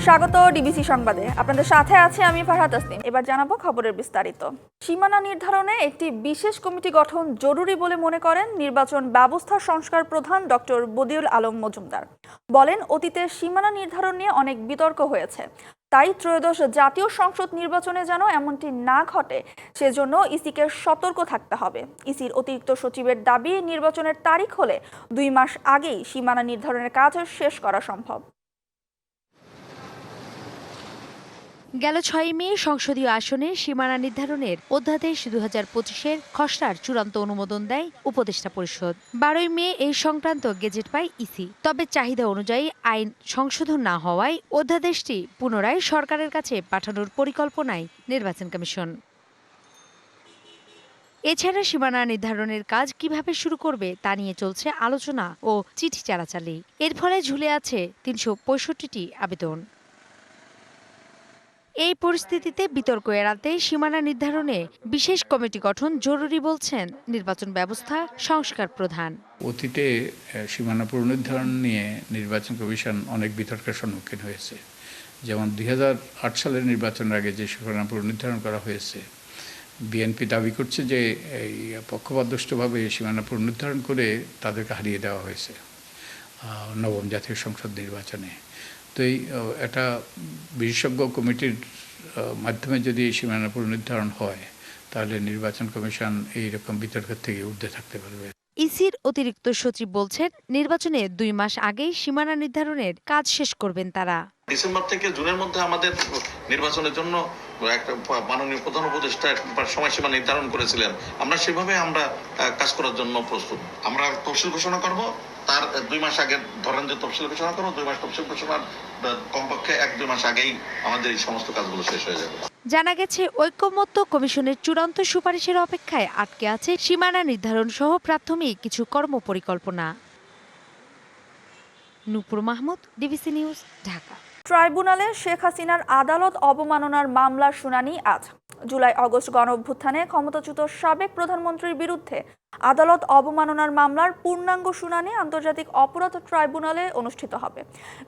স্বাগত ডিবিসি সংবাদে। আপনাদের সাথে আছি আমি ফারহাত তাসনিম। এবার জানাবো খবরের বিস্তারিত। সীমানা নির্ধারণে একটি বিশেষ কমিটি গঠন জরুরি বলে মনে করেন নির্বাচন ব্যবস্থা সংস্কার প্রধান ডক্টর বদিউল আলম মজুমদার। বলেন, অতীতে সীমানা নির্ধারণ নিয়ে অনেক বিতর্ক হয়েছে, তাই ত্রয়োদশ জাতীয় সংসদ নির্বাচনে যেন এমনটি না ঘটে সেজন্য ইসিকে সতর্ক থাকতে হবে। ইসির অতিরিক্ত সচিবের দাবি, নির্বাচনের তারিখ হলে 2 মাস আগেই সীমানা নির্ধারণের কাজ শেষ করা সম্ভব। গেল 6 মে সংসদীয় আসনে সীমানা নির্ধারণের অধ্যাদেশ 2025-এর খসড়ার চূড়ান্ত অনুমোদন দেয় উপদেষ্টা পরিষদ। 12 মে এই সংক্রান্ত গেজেট পায় ইসি। তবে চাহিদা অনুযায়ী আইন সংশোধন না হওয়ায় অধ্যাদেশটি পুনরায় সরকারের কাছে পাঠানোর পরিকল্পনায় নির্বাচন কমিশন। এছাড়া সীমানা নির্ধারণের কাজ কিভাবে শুরু করবে তা নিয়ে চলছে আলোচনা ও চিঠি চালাচালি। এর ফলে ঝুলে আছে 365টি আবেদন। এই পরিস্থিতিতে বিতর্ক এড়াতে সীমানা নির্ধারণে বিশেষ কমিটি গঠন জরুরি বলছেন নির্বাচন ব্যবস্থা সংস্কার প্রধান। অতীতে সীমানা পুনর্নির্ধারণ নিয়ে নির্বাচন কমিশন অনেক বিতর্কের সম্মুখীন হয়েছে। যেমন 2008 সালের নির্বাচনের আগে যে সীমানা পুনর্নির্ধারণ করা হয়েছে, বিএনপি দাবি করছে যে এই পক্ষপাতদুষ্টভাবে সীমানা পুনর্নির্ধারণ করে তাদেরকে হারিয়ে দেওয়া হয়েছে নবম জাতীয় সংসদ নির্বাচনে। তো একটা বিশেষজ্ঞ কমিটির মাধ্যমে যদি সীমানা পুনর্নির্ধারণ হয়, তাহলে নির্বাচন কমিশন এইরকম বিতর্কের থেকে ঊর্ধ্বে থাকতে পারবে। ইসির অতিরিক্ত সচিব বলছেন, নির্বাচনে 2 মাস আগেই সীমানা নির্ধারণের কাজ শেষ করবেন তারা। ডিসেম্বর থেকে জুনের মধ্যে আমাদের নির্বাচনের জন্য একটা মাননীয় প্রধান উপদেষ্টা সময়সীমা নির্ধারণ করেছিলেন। আমরা সেভাবে কাজ করার জন্য প্রস্তুত। আমরা তফসিল ঘোষণা করব, তার 2 মাস আগে ধরেন যে তফসিল ঘোষণা করবো, 2 মাস তফসিল ঘোষণার কমপক্ষে 1-2 মাস আগেই আমাদের এই সমস্ত কাজগুলো শেষ হয়ে যাবে। জানা গেছে, ঐকমত্য কমিশনের চূড়ান্ত সুপারিশের অপেক্ষায় আটকে আছে সীমানা নির্ধারণ সহ প্রাথমিক কিছু কর্মপরিকল্পনা। নূপুর মাহমুদ, ডিবিসি নিউজ, ঢাকা। ট্রাইব্যুনালে শেখ হাসিনার আদালত অবমাননার মামলার শুনানি আজ। জুলাই-আগস্ট গণঅভ্যুত্থানে ক্ষমতাচ্যুত সাবেক প্রধানমন্ত্রীর বিরুদ্ধে আদালত অবমাননার মামলার পূর্ণাঙ্গ শুনানি আন্তর্জাতিক অপরাধ ট্রাইব্যুনালে অনুষ্ঠিত হবে।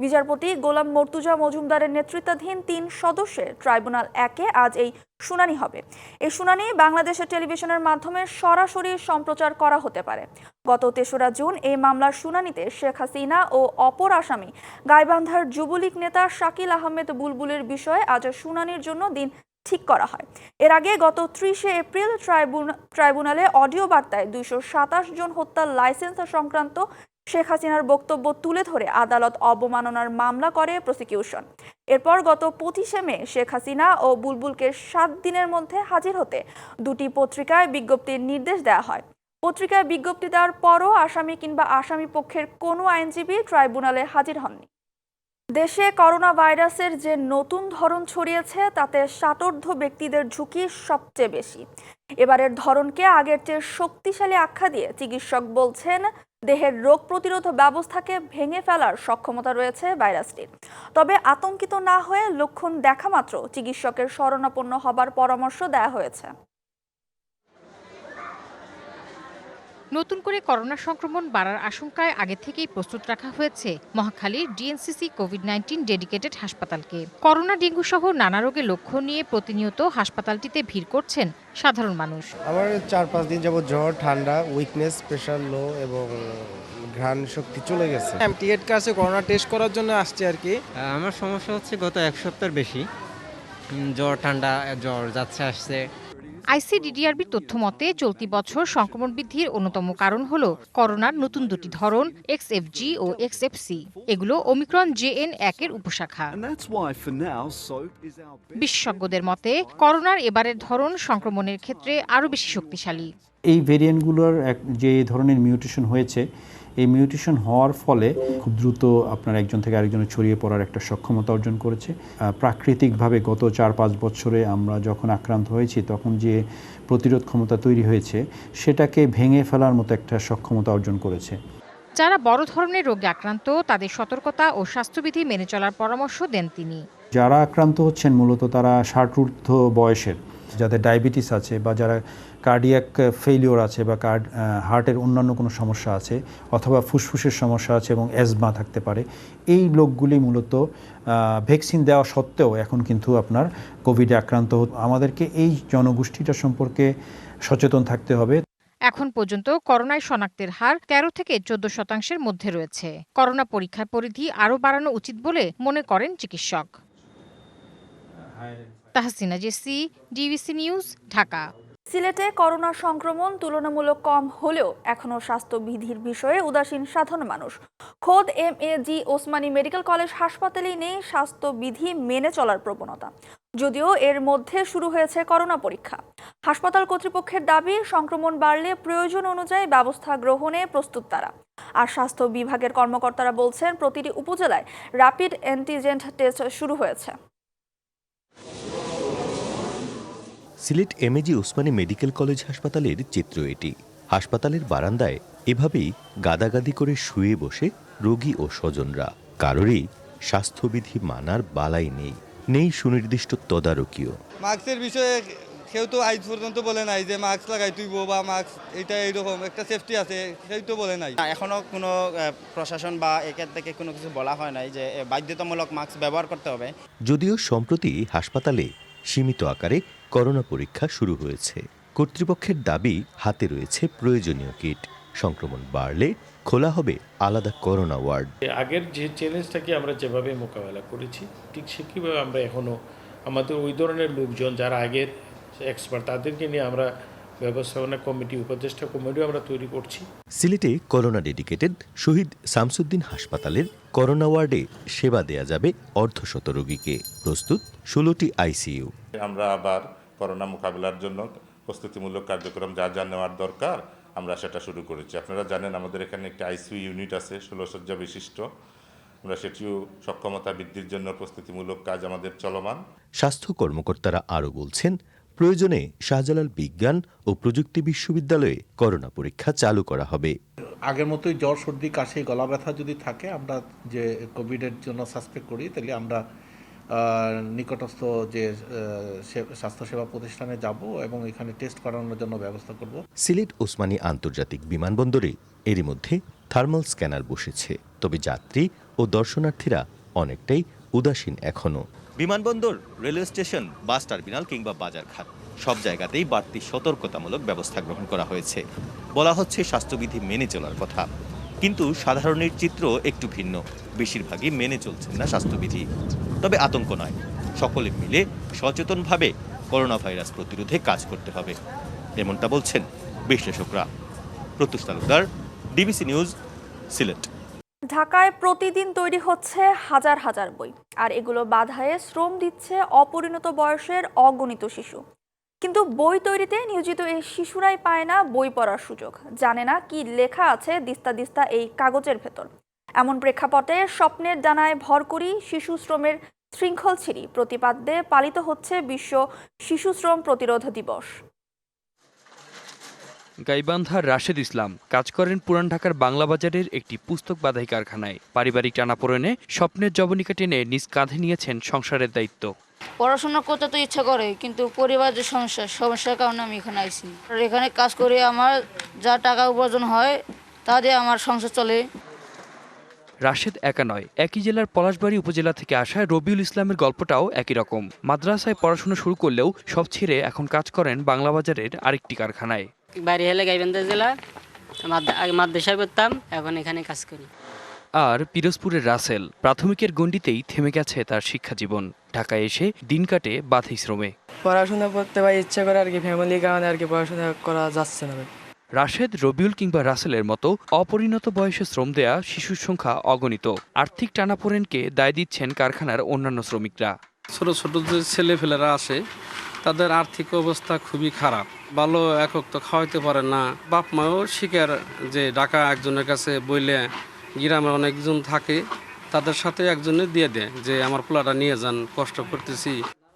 বিচারপতি গোলাম মর্তুজা মজুমদারের নেতৃত্বাধীন 3 সদস্যের ট্রাইব্যুনাল 1-এ আজ এই শুনানি হবে। এই শুনানি বাংলাদেশের টেলিভিশনের মাধ্যমে সরাসরি সম্প্রচার করা হতে পারে। গত 3রা জুন এই মামলার শুনানিতে শেখ হাসিনা ও অপর আসামি গাইবান্ধার যুবলীগ নেতা শাকিল আহমেদ বুলবুলের বিষয়ে আজ শুনানির জন্য দিন ঠিক করা হয়। এর আগে গত 30শে এপ্রিল ট্রাইব্যুনালে অডিও বার্তায় 227 জন হত্যার লাইসেন্স সংক্রান্ত শেখ হাসিনার বক্তব্য তুলে ধরে আদালত অবমাননার মামলা করে প্রসিকিউশন। এরপর গত 25শে মে শেখ হাসিনা ও বুলবুলকে 7 দিনের মধ্যে হাজির হতে 2টি পত্রিকায় বিজ্ঞপ্তির নির্দেশ দেওয়া হয়। পত্রিকায় বিজ্ঞপ্তি দেওয়ার পরও আসামি কিংবা আসামি পক্ষের কোনো আইনজীবী ট্রাইব্যুনালে হাজির হননি। দেশে করোনা ভাইরাসের যে নতুন ধরন ছড়িয়েছে, তাতে ষাটোর্ধ্ব ব্যক্তিদের ঝুঁকি সবচেয়ে বেশি। এবারের ধরনকে আগের চেয়ে শক্তিশালী আখ্যা দিয়ে চিকিৎসক বলছেন, দেহের রোগ প্রতিরোধ ব্যবস্থাকে ভেঙে ফেলার সক্ষমতা রয়েছে ভাইরাসটির। তবে আতঙ্কিত না হয়ে লক্ষণ দেখা মাত্র চিকিৎসকের শরণাপন্ন হবার পরামর্শ দেওয়া হয়েছে। নতুন করে করোনা সংক্রমণ বাড়ার আশঙ্কায় আগে থেকেই প্রস্তুত রাখা হয়েছে মহাখালীর ডিএনসিসি কোভিড-19 ডেডিকেটেড হাসপাতালকে। করোনা, ডেঙ্গু সহ নানা রোগের লক্ষণ নিয়ে প্রতিনিয়ত হাসপাতালটিতে ভিড় করছেন সাধারণ মানুষ। আমার 4-5 দিন যাবত জ্বর, ঠান্ডা, উইকনেস, প্রেশার লো এবং ঘ্রাণ শক্তি চলে গেছে। টিকেট কাছে করোনা টেস্ট করার জন্য আসছে আর কি। আমার সমস্যা হচ্ছে গত 1 সপ্তাহের বেশি জ্বর, ঠান্ডা, জ্বর যাচ্ছে আসছে। আইসিডিডিআরবির তথ্য মতে চলতি বছর সংক্রমণ বৃদ্ধির অন্যতম কারণ হল করোনার নতুন 2টি ধরন XFG ও XFC। এগুলো ওমিক্রন JN1-এর উপশাখা। বিশেষজ্ঞদের মতে করোনার এবারের ধরন সংক্রমণের ক্ষেত্রে আরও বেশি শক্তিশালী। এই ভেরিয়েন্টগুলোর যে ধরনের মিউটেশন হয়েছে, এই মিউটেশন হওয়ার ফলে খুব দ্রুত আপনার একজন থেকে আরেকজনে ছড়িয়ে পড়ার একটা সক্ষমতা অর্জন করেছে। প্রাকৃতিকভাবে গত 4-5 বছরে আমরা যখন আক্রান্ত হয়েছি, তখন যে প্রতিরোধ ক্ষমতা তৈরি হয়েছে, সেটাকে ভেঙে ফেলার মতো একটা সক্ষমতা অর্জন করেছে। যারা বড় ধরনের রোগে আক্রান্ত, তাদের সতর্কতা ও স্বাস্থ্যবিধি মেনে চলার পরামর্শ দেন তিনি। যারা আক্রান্ত হচ্ছেন মূলত তারা 60 ঊর্ধ্ব বয়সের, যাদের ডায়াবেটিস আছে বা যারা কার্ডিয়াক ফেইলিওর আছে বা হার্টের অন্যান্য কোনো সমস্যা আছে অথবা ফুসফুসের সমস্যা আছে এবং অ্যাজমা থাকতে পারে, এই লোকগুলি মূলত ভ্যাকসিন দেওয়া সত্ত্বেও এখন কিন্তু আপনার কোভিডে আক্রান্ত আমাদেরকে এই জনগোষ্ঠীটা সম্পর্কে সচেতন থাকতে হবে। এখন পর্যন্ত করোনায় শনাক্তের হার 13 থেকে 14% মধ্যে রয়েছে। করোনা পরীক্ষার পরিধি আরও বাড়ানো উচিত বলে মনে করেন চিকিৎসক। Tahsina Jessy, DBC news, Dhaka. সিলেটে করোনা সংক্রমণ তুলনামূলক কম হলেও এখনও স্বাস্থ্যবিধির বিষয়ে উদাসীন সাধারণ মানুষ। খোদ এমএজি ওসমানী মেডিকেল কলেজ হাসপাতালেই নেই স্বাস্থ্যবিধি মেনে চলার প্রবণতা, যদিও এর মধ্যে শুরু হয়েছে করোনা পরীক্ষা। হাসপাতাল কর্তৃপক্ষের দাবি, সংক্রমণ বাড়লে প্রয়োজন অনুযায়ী ব্যবস্থা গ্রহণে প্রস্তুত তারা। আর স্বাস্থ্য বিভাগের কর্মকর্তারা বলছেন, প্রতিটি উপজেলায় র্যাপিড অ্যান্টিজেন টেস্ট শুরু হয়েছে। Sylhet MAG Osmani medical college হাসপাতালের চিত্র এটি। হাসপাতালের বারান্দায় এভাবেই গাদাগাদি করে শুয়ে বসে রোগী ও স্বজনরা। কারোরই স্বাস্থ্যবিধি মানার বালাই নেই সুনির্দিষ্ট তদারকিও। মাস্কের বিষয়ে কেউ তো আজ পর্যন্ত বলে নাই যে মাস্ক লাগাই তুইব বা মাস্ক এটা এইরকম একটা সেফটি আছে, সেই তো বলে নাই। এখনো কোনো প্রশাসন বা একের থেকে কোনো কিছু বলা হয় নাই যে বাধ্যতামূলক মাস্ক ব্যবহার করতে হবে। যদিও সম্প্রতি হাসপাতালে সীমিত আকারে করোনা পরীক্ষা শুরু হয়েছে। কর্তৃপক্ষের দাবি, হাতে রয়েছে প্রয়োজনীয় কিট। সংক্রমণ বাড়লে খোলা হবে আলাদা করোনা ওয়ার্ড। আগের যে চ্যালেঞ্জটাকে আমরা যেভাবে মোকাবেলা করেছি, ঠিক সেভাবে আমরা এখনো আমাদের ওই ধরনের লোকজন যারা আগের এক্সপার্ট, তাদেরকে নিয়ে আমরা ব্যবস্থাপনা কমিটি, উপদেষ্টা কমিটিও আমরা তৈরি করছি। সিলেটে করোনা ডেডিকেটেড শহীদ শামসুদ্দিন হাসপাতালের করোনা ওয়ার্ডে সেবা দেয়া যাবে অর্ধশত রোগীকে। প্রস্তুত 16টি আইসিইউ। আমরা আবার করোনা মোকাবিলার জন্য প্রস্তুতিমূলক কার্যক্রম যা যা নেওয়ার দরকার আমরা সেটা শুরু করেছি। আপনারা জানেন আমাদের এখানে একটি আইসিইউ ইউনিট আছে 16 শয্যা বিশিষ্ট। আমরা সেটিও সক্ষমতা বৃদ্ধির জন্য প্রস্তুতিমূলক কাজ আমাদের চলমান। স্বাস্থ্য কর্মকর্তারা আরও বলছেন, প্রয়োজনে শাহজালাল বিজ্ঞান ও প্রযুক্তি বিশ্ববিদ্যালয়ে করোনা পরীক্ষা চালু করা হবে। আগের মতোই জ্বর, সর্দি, কাশি, গলা ব্যথা যদি থাকে, আমরা যে কোভিডের জন্য সাসপেক্ট করি, তাহলে আমরা নিকটস্থ যে স্বাস্থ্যসেবা প্রতিষ্ঠানে যাব এবং এখানে টেস্ট করানোর জন্য ব্যবস্থা করব। সিলেট ওসমানী আন্তর্জাতিক বিমানবন্দরে এরই মধ্যে থার্মাল স্ক্যানার বসেছে, তবে যাত্রী ও দর্শনার্থীরা অনেকটাই উদাসীন এখনও। বিমানবন্দর, রেলওয়ে স্টেশন, বাস টার্মিনাল কিংবা বাজারঘাট সব জায়গাতেই বাড়তি সতর্কতামূলক ব্যবস্থা গ্রহণ করা হয়েছে। বলা হচ্ছে স্বাস্থ্যবিধি মেনে চলার কথা, কিন্তু সাধারণের চিত্র একটু ভিন্ন। বেশিরভাগই মেনে চলছেন না স্বাস্থ্যবিধি। তবে আতঙ্ক নয়, সকলে মিলে সচেতনভাবে করোনা ভাইরাস প্রতিরোধে কাজ করতে হবে, এমনটা বলছেন বিশ্লেষকরা। প্রত্যুষ তালুকদার, ডিবিসি নিউজ, সিলেট। ঢাকায় প্রতিদিন তৈরি হচ্ছে হাজার হাজার বই, আর এগুলো বাধায়ে শ্রম দিচ্ছে অপরিণত বয়সের অগণিত শিশু। কিন্তু বই তৈরিতে নিয়োজিত এই শিশুরাই পায় না বই পড়ার সুযোগ, জানে না কি লেখা আছে দিস্তা দিস্তা এই কাগজের ভেতর। এমন প্রেক্ষাপটে স্বপ্নের ডানায় ভর করি শিশু শ্রমের শৃঙ্খল ছিঁড়ি প্রতিপাদ্যে পালিত হচ্ছে বিশ্ব শিশু শ্রম প্রতিরোধ দিবস। গাইবান্ধার রাশেদ ইসলাম কাজ করেন পুরান ঢাকার বাংলা বাজারের একটি পুস্তক বাঁধাই কারখানায়। পারিবারিক টানাপোড়েনে স্বপ্নের জবনিকা টেনে নিজ কাঁধে নিয়েছেন সংসারের দায়িত্ব। পড়াশোনা করতে তো ইচ্ছা করে, কিন্তু পরিবারের সমস্যার কারণে আমি এখানে আইছি। আর এখানে কাজ করে আমার যা টাকা উপার্জন হয় তা দিয়ে আমার সংসার চলে। রাশেদ একা নয়, একই জেলার পলাশবাড়ী উপজেলা থেকে আসা রবিউল ইসলামের গল্পটাও একই রকম। মাদ্রাসায় পড়াশোনা শুরু করলেও সব ছেড়ে এখন কাজ করেন বাংলা বাজারের আরেকটি কারখানায়। বাড়ি হলে গাইবান্ধা জেলা, আগে মাদ্রাসায় করতাম, এখন এখানে কাজ করি। আর পিরোজপুরের রাসেল প্রাথমিকের গণ্ডিতেই থেমে গেছে তার শিক্ষা জীবন। ঢাকায় এসে দিন কাটে বাঁধি শ্রমে। পড়াশোনা করতে বা ইচ্ছা করে আর কি, ফ্যামিলির কারণে আর কি পড়াশোনা করা যাচ্ছে না। রাশেদ, রবিউল কিংবা রাসেলের মতো অপরিণত বয়সে শ্রম দেয়া শিশুর সংখ্যা অগণিত। আর্থিক টানাপোড়েনকে দায় দিচ্ছেন কারখানার অন্যান্য শ্রমিকরা। ছোট ছোট যে ছেলেফেলেরা আসে তাদের আর্থিক অবস্থা খুবই খারাপ। ভালো একক তো খাওয়াইতে পারে না। বাপ মাও শিকার যে ঢাকা একজনের কাছে বইলে গ্রামে অনেকজন থাকে, তাদের সাথে একজনে দিয়ে দেয় যে আমার পোলাটা নিয়ে যান, কষ্ট করতেছি।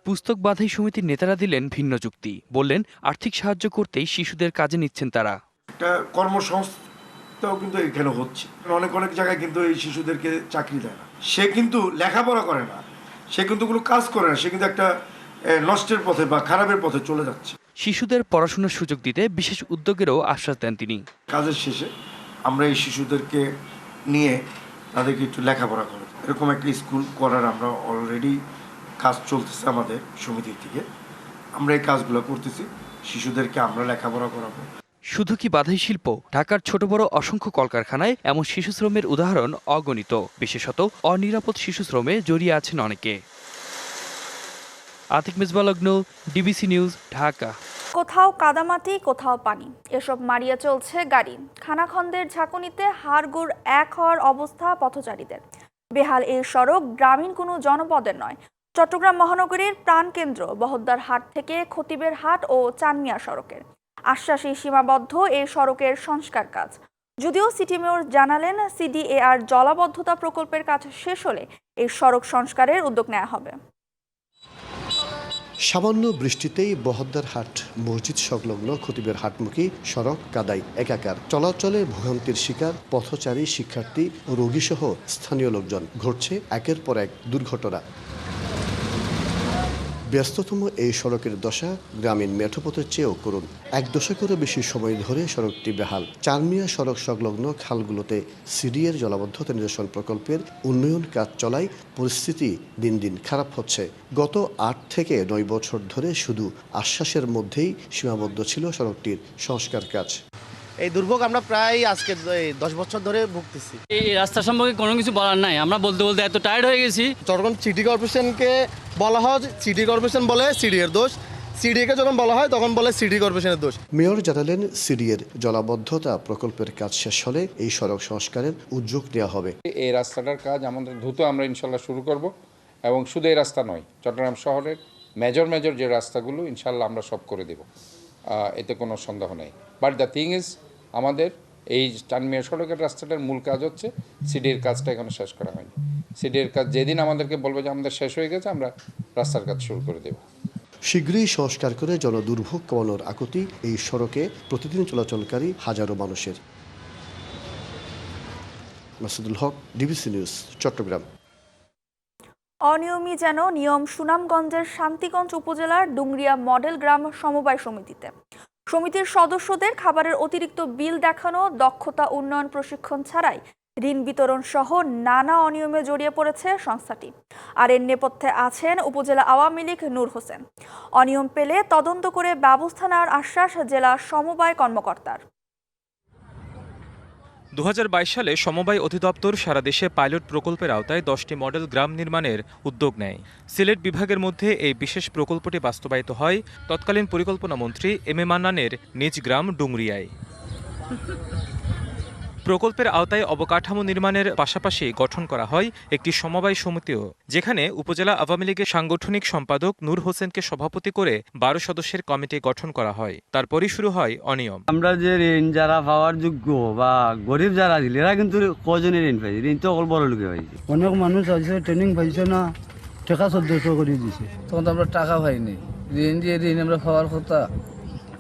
পুস্তক বাঁধাই সমিতির নেতারা দিলেন ভিন্ন যুক্তি। বললেন আর্থিক সাহায্য করতেই শিশুদের কাজে নিচ্ছেন তারা। একটা কর্মসংস্থাও কিন্তু এখানে হচ্ছে। অনেক জায়গায় কিন্তু এই শিশুদেরকে চাকরি দেয় না। সে কিন্তু লেখাপড়া করে না, সে কিন্তু কোনো কাজ করে না, সে কিন্তু একটা নষ্টের পথে বা খারাপের পথে চলে যাচ্ছে। শিশুদের পড়াশোনার সুযোগ দিতে বিশেষ উদ্যোগেরও আশ্বাস দেন তিনি। কাজের শেষে আমরা এই শিশুদেরকে নিয়ে তাদেরকে একটু লেখাপড়া করি, এরকম একটা স্কুল করার আমরা অলরেডি কাজ চলতেছে আমাদের সমিতির থেকে। আমরা এই কাজগুলো করতেছি, শিশুদেরকে আমরা লেখাপড়া করাবো। শুধু কি বাধাই শিল্প, ঢাকার ছোট বড় অসংখ্য কলকারখানায় এমন শিশু শ্রমের উদাহরণ অগণিত। বিশেষত অনিরাপদ শিশু শ্রমে জড়িয়ে আছেন অনেকে। আতিক মিসবালগ্ন, ডিবিসি নিউজ, ঢাকা। কোথাও কাদামাটি, কোথাও পানি, এসব মারিয়ে চলছে গাড়ি। খানাখন্দের ঝাঁকুনিতে হাড়গোড় এক হওয়ার অবস্থা পথচারীদের। বেহাল এই সড়ক গ্রামীণ কোনো জনপদের নয়। চট্টগ্রাম মহানগরীর প্রাণকেন্দ্র বহদ্দার হাট থেকে খতিবের হাট ও চানমিয়া সড়কের আশ্বাসী সীমাবদ্ধ এই সড়কের সংস্কার কাজ। যদিও সিটি মেয়র জানালেন, সিডিএআর জলাবদ্ধতা প্রকল্পের কাজ শেষ হলে এই সড়ক সংস্কারের উদ্যোগ নেওয়া হবে। সামান্য বৃষ্টিতেই বহদ্দার হাট মসজিদ সংলগ্ন খতিবের হাটমুখী সড়ক কাদায় একাকার। চলাচলে ভোগান্তির শিকার পথচারী, শিক্ষার্থী ও রোগীসহ স্থানীয় লোকজন। ঘটছে একের পর এক দুর্ঘটনা। ব্যস্ততম এই সড়কের দশা গ্রামীণ মেঠোপথের চেয়েও করুণ। এক দশকেরও বেশি সময় ধরে সড়কটি বেহাল। চানমিয়া সড়ক সংলগ্ন খালগুলোতে সিডিএর জলাবদ্ধতা নিরসন প্রকল্পের উন্নয়ন কাজ চলায় পরিস্থিতি দিন দিন খারাপ হচ্ছে। গত 8 থেকে 9 বছর ধরে শুধু আশ্বাসের মধ্যেই সীমাবদ্ধ ছিল সড়কটির সংস্কার কাজ। এই দুর্ভোগ আমরা প্রায় আজকে 10 বছর ধরে ভুগতেছি। এই রাস্তা সম্পর্কে কোনো কিছু বলার নাই, আমরা বলতে বলতে এত টায়ার্ড হয়ে গেছি। চট্টগ্রাম সিটি কর্পোরেশনকে বলা হয়, সিটি কর্পোরেশন বলে সিডিএর দোষ, সিডিএকে যখন বলা হয় তখন বলে সিটি কর্পোরেশনের দোষ। মেয়র জানালেন, সিডিএর জলাবদ্ধতা প্রকল্পের কাজ শেষ হলে এই সড়ক সংস্কারের উদ্যোগ নেওয়া হবে। এই রাস্তাটার কাজ আমাদের দ্রুত আমরা ইনশাল্লাহ শুরু করব, এবং শুধু এই রাস্তা নয়, চট্টগ্রাম শহরের মেজর যে রাস্তাগুলো ইনশাল্লাহ আমরা সব করে দেব, এতে কোনো সন্দেহ নেই। বাট দ্য থিং ইজ, আমাদের এই চানমিয়া সড়কের রাস্তাটার মূল কাজ হচ্ছে সিডির কাজটা এখনো শেষ করা হয়নি। সিডির কাজ যেদিন আমাদেরকে বলবে যে আমাদের শেষ হয়ে গেছে, আমরা রাস্তার কাজ শুরু করে দেব। শীঘ্রই সংস্কার করে জনদুর্ভোগ কমানোর আকুতি এই সড়কে প্রতিদিন চলাচলকারী হাজারো মানুষের। মাসুদুল হক, ডিবিসি নিউজ, চট্টগ্রাম। অনিয়মই যেন নিয়ম সুনামগঞ্জের শান্তিগঞ্জ উপজেলার ডুংরিয়া মডেল গ্রাম সমবায় সমিতিতে। সমিতির সদস্যদের খাবারের অতিরিক্ত বিল দেখানো, দক্ষতা উন্নয়ন প্রশিক্ষণ ছাড়াই ঋণ বিতরণ সহ নানা অনিয়মে জড়িয়ে পড়েছে সংস্থাটি। আর এর নেপথ্যে আছেন উপজেলা আওয়ামী লীগ নূর হোসেন। অনিয়ম পেলে তদন্ত করে ব্যবস্থা নেওয়ার আশ্বাস জেলা সমবায় কর্মকর্তার। 2022 সালে সমবায় অধিদপ্তর সারা দেশে পাইলট প্রকল্পের আওতায় 10টি মডেল গ্রাম নির্মাণের উদ্যোগ নেয়। সিলেট বিভাগের মধ্যে এই বিশেষ প্রকল্পটি বাস্তবায়িত হয় তৎকালীন পরিকল্পনা মন্ত্রী এম এ মান্নানের নিজ গ্রাম ডুংরিয়ায়। প্রকল্পের আওতায় অবকাঠামো নির্মাণের পাশাপাশি গঠন করা হয় একটি সমবায় সমিতিও, যেখানে উপজেলা আওয়ামী লীগের সাংগঠনিক সম্পাদক নূর হোসেনকে সভাপতি করে 12 সদস্যের কমিটি গঠন করা হয়। তারপরই শুরু হয় অনিয়ম। আমরা যে ঋণ যারা পাওয়ার যোগ্য বা গরিব যারা দিল, এরা কিন্তু কজনের ঋণ পাইছে, ঋণ তো অকল বড় লোকে পাইছে। অনেক মানুষ আছে ট্রেনিং পাইছে না, টাকা 1400 করে দিছে, তখন তো আমরা টাকা পাইনি। ঋণ দিয়ে ঋণ আমরা পাওয়ার কথা,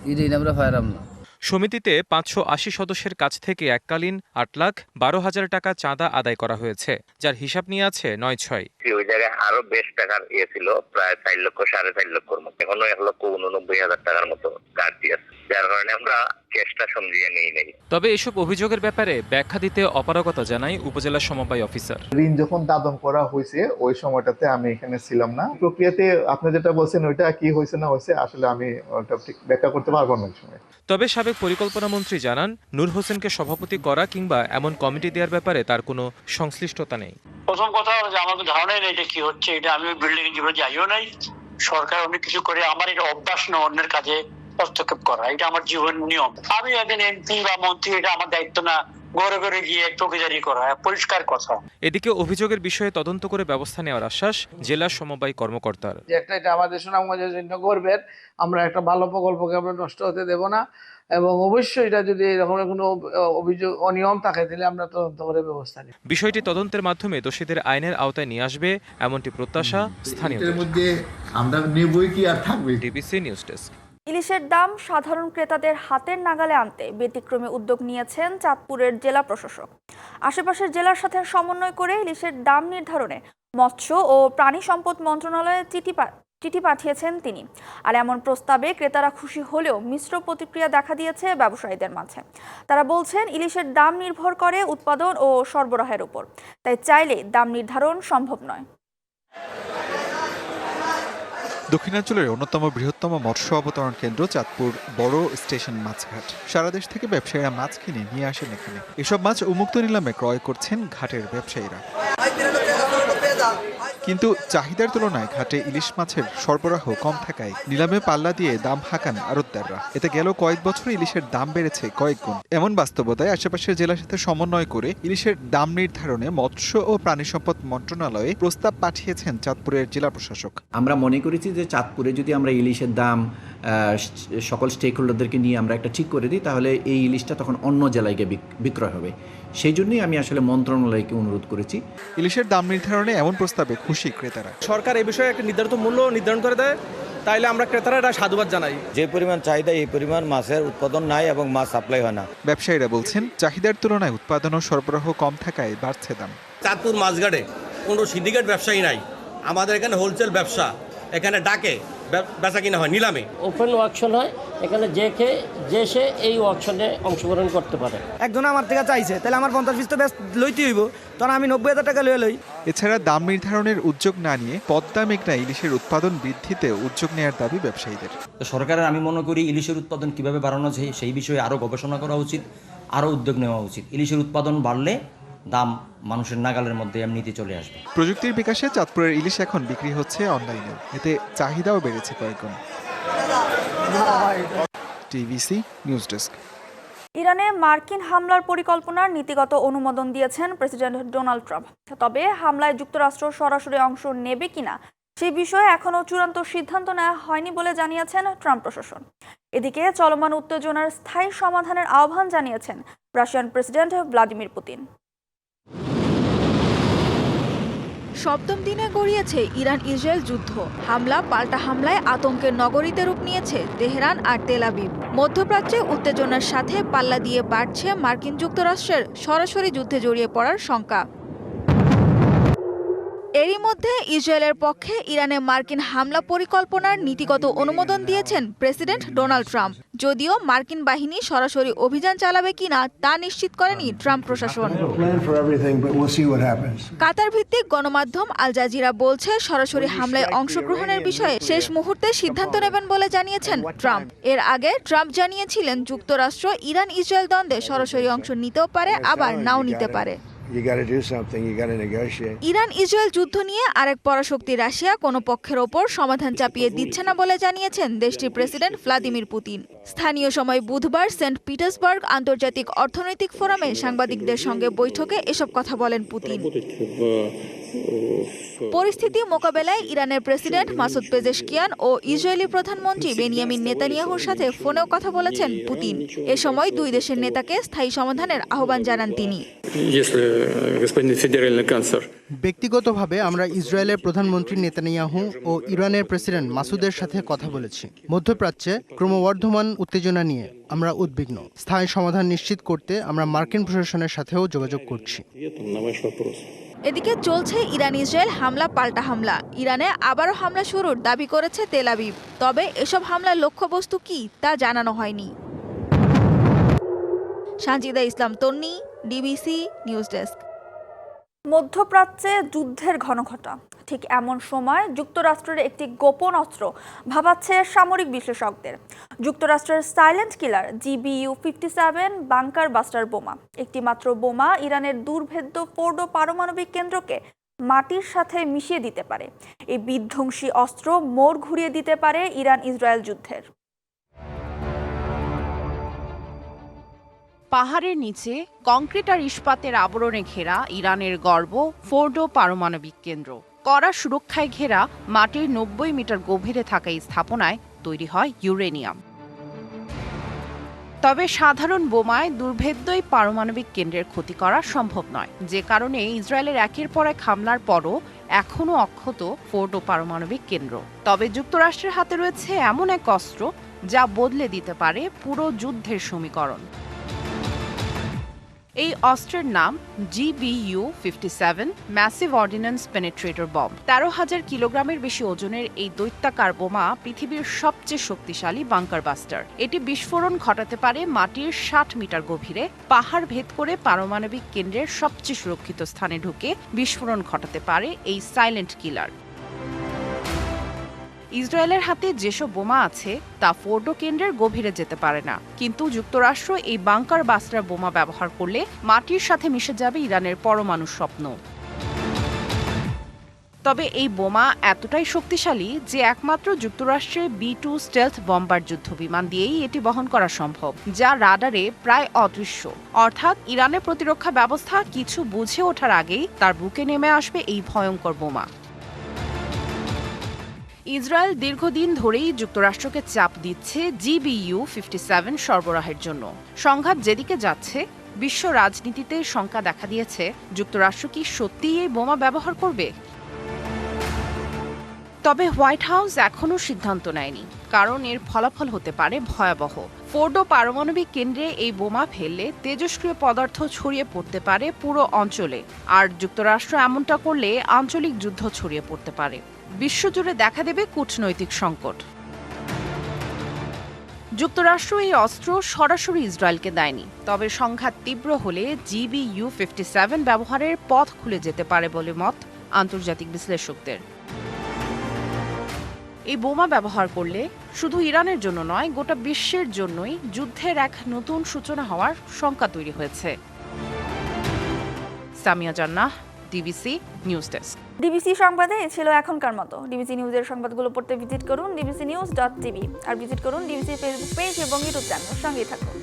এই ঋণ আমরা পাইলাম না। সমিতিতে 580 সদস্যের কাছ থেকে এককালীন 8,12,000 টাকা চাঁদা আদায় করা হয়েছে, যার হিসাব নিয়ে আছে 9/6। ওই জায়গায় আরো বেশ টাকার ছিল, প্রায় 4 লক্ষ 4.5 লক্ষর মতো, এখনো 1,89,000 টাকার মতো কাটতি আছে, যার কারণে আমরা চেষ্টা সঙ্গিয়ে নেই। তবে এসব অভিযোগের ব্যাপারে ব্যাখ্যা দিতে অপারগতা জানায় উপজেলা সমবায় অফিসার। ঋণ যখন দাদন করা হয়েছে ওই সময়টাতে আমি এখানে ছিলাম না। প্রক্রিয়াতে আপনি যেটা বলছেন ওইটা কি হয়েছে না হয়েছে, আসলে আমি ওটা ঠিক ব্যাখ্যা করতে পারবো না। সময় তবে সাবেক পরিকল্পনা মন্ত্রী জানান, নূর হোসেনকে সভাপতি করা কিংবা এমন কমিটি দেওয়ার ব্যাপারে তার কোনো সংশ্লিষ্টতা নেই। প্রথম কথা হলো যে আমাদের ধারণাই নেই এটা কি হচ্ছে, এটা আমি বিল্ডিং জীবনে যাইও নাই। সরকার অনেক কিছু করে, আমার এটা অভ্যাস না অন্যের কাজে হস্তক্ষেপ করা, এটা আমার জীবন নিয়ম। আমি একজন এমপি বা মন্ত্রী, এটা আমার দায়িত্ব না ঘরে ঘরে গিয়ে চৌকিদারি করা, পরিষ্কার কথা। এদিকে অভিযোগের বিষয়ে তদন্ত করে ব্যবস্থা নেওয়ার আশ্বাস জেলা সমবায় কর্মকর্তার। এটা আমাদের সুনামগঞ্জের জন্য করবেন, আমরা একটা ভালো প্রকল্পকে আমরা নষ্ট হতে দেব না, এবং অবশ্যই এটা যদি এরকম কোনো অভিযোগ অনিয়ম থাকে তাহলে আমরা তদন্ত করে ব্যবস্থা নিই। বিষয়টি তদন্তের মাধ্যমে দোষীদের আইনের আওতায় নিয়ে আসবে এমনটি প্রত্যাশা স্থানীয়দের। মধ্যে আমরা নেবই কি আর থাকবে। DBC news desk. ইলিশের দাম সাধারণ ক্রেতাদের হাতের নাগালে আনতে ব্যতিক্রমী উদ্যোগ নিয়েছেন চাঁদপুরের জেলা প্রশাসক। আশেপাশের জেলার সাথে সমন্বয় করে ইলিশের দাম নির্ধারণে মৎস্য ও প্রাণী সম্পদ মন্ত্রণালয়ে চিঠি পাঠিয়েছেন তিনি। আর এমন প্রস্তাবে ক্রেতারা খুশি হলেও মিশ্র প্রতিক্রিয়া দেখা দিয়েছে ব্যবসায়ীদের মাঝে। তারা বলছেন ইলিশের দাম নির্ভর করে উৎপাদন ও সরবরাহের উপর, তাই চাইলে দাম নির্ধারণ সম্ভব নয়। দক্ষিণাঞ্চলের অন্যতম বৃহত্তম মৎস্য অবতরণ কেন্দ্র চাঁদপুর বড় স্টেশন মাছঘাট। সারা দেশ থেকে ব্যবসায়ীরা মাছ কিনে নিয়ে আসেন এখানে। এসব মাছ উন্মুক্ত নিলামে ক্রয় করছেন ঘাটের ব্যবসায়ীরা। কিন্তু চাহিদার তুলনায় ঘাটে ইলিশ মাছের সরবরাহ কম থাকায় নিলামে পাল্লা দিয়ে দাম হাঁকান আড়তদাররা। এতে গেল কয়েক বছর ইলিশের দাম বেড়েছে কয়েক গুণ। এমন বাস্তবতায় আশেপাশের জেলার সাথে সমন্বয় করে ইলিশের দাম নির্ধারণে মৎস্য ও প্রাণী সম্পদ মন্ত্রণালয়ে প্রস্তাব পাঠিয়েছেন চাঁদপুরের জেলা প্রশাসক। আমরা মনে করেছি যে চাঁদপুরে যদি আমরা ইলিশের দাম সকল স্টেক হোল্ডারদেরকে নিয়ে আমরা একটা ঠিক করে দিই, তাহলে এই ইলিশটা তখন অন্য জেলায় গিয়ে বিক্রয় হবে। সেই জন্যই আমি আসলে মন্ত্রণালয়কে অনুরোধ করেছি। ইলিশের দাম নির্ধারণে এমন প্রস্তাবে খুশি ক্রেতারা। সরকার এই বিষয়ে একটা নির্ধারিত মূল্য নির্ধারণ করে দেয়, তাইলে আমরা ক্রেতারা এটা সাধুবাদ জানাই। যে পরিমাণ চাহিদা এই পরিমাণ মাছের উৎপাদন নাই এবং মাছ সাপ্লাই হয় না। ব্যবসায়ীরা বলছেন চাহিদার তুলনায় উৎপাদন ও সরবরাহ কম থাকায় বাড়ছে দাম। চাঁদপুর মাছঘাটে কোনো সিন্ডিকেট ব্যবসায়ী নাই, আমাদের এখানে হোলসেল ব্যবসা, এখানে ডাকে বেচা কিনা হয় নিলামে। ওপেন ওয়াকশন হয়, এখানে যে সে এই ওয়াকশনে অংশগ্রহণ করতে পারে। একজন আমার থেকে চাইছে, তাহলে আমার 50 পিস তো লইতে হইব, তখন আমি 90,000 টাকা লই। এছাড়া দাম নির্ধারণের উদ্যোগ না নিয়ে পদ্মা মেঘনা ইলিশের উৎপাদন বৃদ্ধিতে উদ্যোগ নেওয়ার দাবি ব্যবসায়ীদের। সরকারের আমি মনে করি ইলিশের উৎপাদন কিভাবে বাড়ানো যায় সেই বিষয়ে আরও গবেষণা করা উচিত, আরও উদ্যোগ নেওয়া উচিত। ইলিশের উৎপাদন বাড়লে দাম মানুষের নাগালের মধ্যে এমনিতে চলে আসবে। প্রযুক্তির বিকাশে চাঁদপুরের ইলিশ এখন বিক্রি হচ্ছে অনলাইনে, এতে চাহিদাও বেড়েছে কয়েকগুণ। TVC news desk. ইরানে মার্কিন হামলার পরিকল্পনার নীতিগত অনুমোদন দিয়েছেন প্রেসিডেন্ট ডোনাল্ড ট্রাম্প। তবে হামলায় যুক্তরাষ্ট্র সরাসরি অংশ নেবে কিনা সেই বিষয়ে এখনও চূড়ান্ত সিদ্ধান্ত নেওয়া হয়নি বলে জানিয়েছেন ট্রাম্প প্রশাসন। এদিকে চলমান উত্তেজনার স্থায়ী সমাধানের আহ্বান জানিয়েছেন রাশিয়ান প্রেসিডেন্ট ভ্লাদিমির পুতিন। সপ্তম দিনে গড়িয়েছে ইরান ইসরায়েল যুদ্ধ। হামলা পাল্টা হামলায় আতঙ্কের নগরীতে রূপ নিয়েছে তেহরান আর তেল আবিব। মধ্যপ্রাচ্যে উত্তেজনার সাথে পাল্লা দিয়ে বাড়ছে মার্কিন যুক্তরাষ্ট্রের সরাসরি যুদ্ধে জড়িয়ে পড়ার শঙ্কা। এরই মধ্যে ইসরায়েলের পক্ষে ইরানে মার্কিন হামলা পরিকল্পনার নীতিগত অনুমোদন দিয়েছেন প্রেসিডেন্ট ডোনাল্ড ট্রাম্প। যদিও মার্কিন বাহিনী সরাসরি অভিযান চালাবে কিনা তা নিশ্চিত করেনি ট্রাম্প প্রশাসন। কাতার ভিত্তিক গণমাধ্যম আল জাজিরা বলছে সরাসরি হামলায় অংশগ্রহণের বিষয়ে শেষ মুহূর্তে সিদ্ধান্ত নেবেন বলে জানিয়েছেন ট্রাম্প। এর আগে ট্রাম্প জানিয়েছিলেন যুক্তরাষ্ট্র ইরান ইসরায়েল দ্বন্দ্বে সরাসরি অংশ নিতেও পারে, আবার নাও নিতে পারে। ইরান ইসরায়েল যুদ্ধ নিয়ে আরেক পরাশক্তি রাশিয়া কোনো পক্ষের ওপর সমাধান চাপিয়ে দিচ্ছে না বলে জানিয়েছেন দেশটির প্রেসিডেন্ট ভ্লাদিমির পুতিন। স্থানীয় সময় বুধবার সেন্ট পিটার্সবার্গ আন্তর্জাতিক অর্থনৈতিক ফোরামে সাংবাদিকদের সঙ্গে বৈঠকে এসব কথা বলেন পুতিন। পরিস্থিতি মোকাবেলায় ইরানের প্রেসিডেন্ট মাসুদ পেজেশকিয়ান ও ইসরায়েলি প্রধানমন্ত্রী বেনিয়ামিন নেতানিয়াহুর সাথে ফোনেও কথা বলেছেন পুতিন। এ সময় দুই দেশের নেতাকে স্থায়ী সমাধানের আহ্বান জানান তিনি। ব্যক্তিগতভাবে আমরা ইসরায়েলের প্রধানমন্ত্রী নেতানিয়াহু ও ইরানের প্রেসিডেন্ট মাসুদের সাথে কথা বলেছি। মধ্যপ্রাচ্যে ক্রমবর্ধমান উত্তেজনা নিয়ে আমরা উদ্বিগ্ন। স্থায়ী সমাধান নিশ্চিত করতে আমরা মার্কিন প্রশাসনের সাথেও যোগাযোগ করছি। এদিকে চলছে ইরান ইসরায়েল হামলা পাল্টা হামলা। ইরানে আবারও হামলা শুরুর দাবি করেছে তেল আবিব। তবে এসব হামলার লক্ষ্যবস্তু কি তা জানানো হয়নি। সানজিদা ইসলাম তন্নি, ডিবিসি নিউজ ডেস্ক। মধ্যপ্রাচ্যে যুদ্ধের ঘনঘটা, ঠিক এমন সময় যুক্তরাষ্ট্রের একটি গোপন অস্ত্র ভাবাচ্ছে সামরিক বিশ্লেষকদের। যুক্তরাষ্ট্রের silent killer GBU-57 bunker buster বোমা। একটি মাত্র বোমা ইরানের দুর্ভেদ্য ফোর্ডো পারমাণবিক কেন্দ্রকে মাটির সাথে মিশিয়ে দিতে পারে। এই বিধ্বংসী অস্ত্র মোড় ঘুরিয়ে দিতে পারে ইরান ইসরায়েল যুদ্ধের। পাহাড়ের নিচে কংক্রিট আর ইস্পাতের আবরণে ঘেরা ইরানের গর্ব ফোর্ডো পারমাণবিক কেন্দ্র। কড়া সুরক্ষায় ঘেরা মাটির 90 মিটার গভীরে থাকা এই স্থাপনায় তৈরি হয় ইউরেনিয়াম। তবে সাধারণ বোমায় দুর্ভেদ্য এই পারমাণবিক কেন্দ্রের ক্ষতি করা সম্ভব নয়, যে কারণে ইসরায়েলের একের পর এক হামলার পরও এখনও অক্ষত ফোর্ডো পারমাণবিক কেন্দ্র। তবে যুক্তরাষ্ট্রের হাতে রয়েছে এমন এক অস্ত্র যা বদলে দিতে পারে পুরো যুদ্ধের সমীকরণ। এই অস্ত্রের নাম GBU-57 massive ordnance penetrator bomb. 13,000 কিলোগ্রামের বেশি ওজনের এই দৈত্যাকার বোমা পৃথিবীর সবচেয়ে শক্তিশালী বাংকার বাস্টার। এটি বিস্ফোরণ ঘটাতে পারে মাটির 60 মিটার গভীরে, পাহাড় ভেদ করে পারমাণবিক কেন্দ্রের সবচেয়ে সুরক্ষিত স্থানে ঢুকে বিস্ফোরণ ঘটাতে পারে এই সাইলেন্ট কিলার। ইসরায়েলের হাতে যেসব বোমা আছে তা ফোর্ডো কেন্দ্রের গভীরে যেতে পারে না, কিন্তু যুক্তরাষ্ট্র এই বাংকার বাস্টার বোমা ব্যবহার করলে মাটির সাথে মিশে যাবে ইরানের পরমাণু স্বপ্ন। তবে এই বোমা এতটাই শক্তিশালী যে একমাত্র যুক্তরাষ্ট্রের B-2 স্টেলথ বম্বার যুদ্ধবিমান দিয়েই এটি বহন করা সম্ভব, যা রাডারে প্রায় অদৃশ্য। অর্থাৎ ইরানের প্রতিরক্ষা ব্যবস্থা কিছু বুঝে ওঠার আগেই তার বুকে নেমে আসবে এই ভয়ঙ্কর বোমা। ইসরায়েল দীর্ঘদিন ধরেই যুক্তরাষ্ট্রকে চাপ দিচ্ছে GBU-57 সরবরাহের জন্য। সংঘাত যেদিকে যাচ্ছে, বিশ্ব রাজনীতিতে শঙ্কা দেখা দিয়েছে যুক্তরাষ্ট্র কি সত্যিই এই বোমা ব্যবহার করবে। তবে হোয়াইট হাউস এখনও সিদ্ধান্ত নেয়নি, কারণ এর ফলাফল হতে পারে ভয়াবহ। ফোর্ডো পারমাণবিক কেন্দ্রে এই বোমা ফেললে তেজস্ক্রিয় পদার্থ ছড়িয়ে পড়তে পারে পুরো অঞ্চলে, আর যুক্তরাষ্ট্র এমনটা করলে আঞ্চলিক যুদ্ধ ছড়িয়ে পড়তে পারে। বিশ্বজুড়ে দেখা দেবে কূটনৈতিক সংকট। যুক্তরাষ্ট্র এই অস্ত্র সরাসরি ইসরায়েলকে দেয়নি, তবে সংঘাত তীব্র হলে GBU-57 ব্যবহারের পথ খুলে যেতে পারে বলে মত আন্তর্জাতিক বিশ্লেষকদের। এই বোমা ব্যবহার করলে শুধু ইরানের জন্য নয়, গোটা বিশ্বের জন্যই যুদ্ধের এক নতুন সূচনা হওয়ার শঙ্কা তৈরি হয়েছে। সামিয়া জান্নাহ, ডিবিসি নিউজ ডেস্ক। ডিবিসি সংবাদে এ ছিল এখনকার মতো। ডিবিসি নিউজের সংবাদগুলো পড়তে ভিজিট করুন dbcnews.tv আর ভিজিট করুন ডিবিসি ফেসবুক পেজ এবং ইউটিউব চ্যানেল। সঙ্গেই থাকুন।